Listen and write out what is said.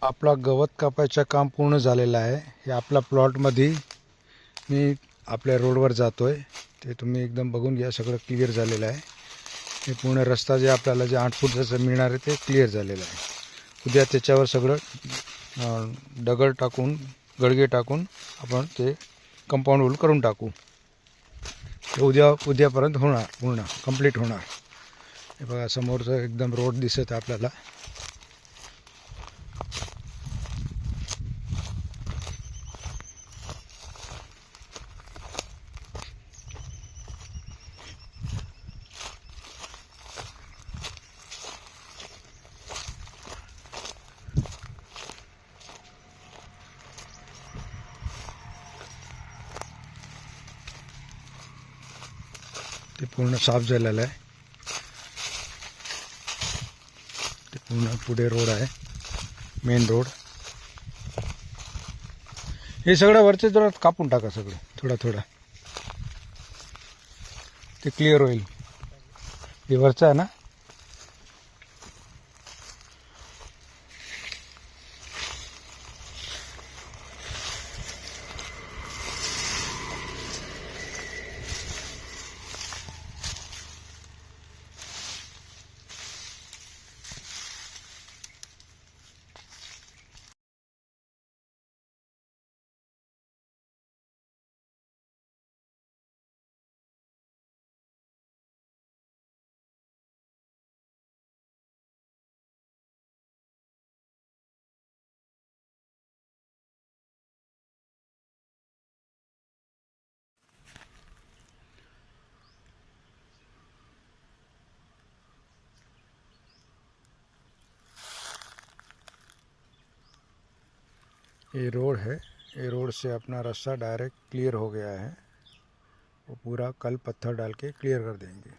आपला गवत कापायचं काम पूर्ण झालेलं आहे। हे आपला प्लॉटमध्ये मी आपल्या रोडवर जातोय, ते तुम्ही एकदम बघून घ्या। सगळं क्लिअर झालेलं आहे। हे पूर्ण रस्ता जे आपल्याला जे 8 फूटचं मिळणार आहे ते क्लिअर झालेलं आहे। उद्या त्याच्यावर सगळं दगड टाकून गडगे टाकून आपण ते कंपाऊंड वॉल करून टाकू। ते उद्यापर्यंत होणार, पूर्ण कंप्लीट होणार। हे बघा समोरचं एकदम रोड दिसत आहे आपल्याला। ते पूर्ण साफ झालेलं आहे। ते पूर्ण पुढे रोड आहे, मेन रोड। हे सगळं वरचे जरा कापून टाका, सगळं थोडा थोडा, ते क्लिअर होईल। हे वरचं आहे ना, ये रोड है। ये रोड से अपना रास्ता डायरेक्ट क्लियर हो गया है। वो पूरा कल पत्थर डाल के क्लियर कर देंगे।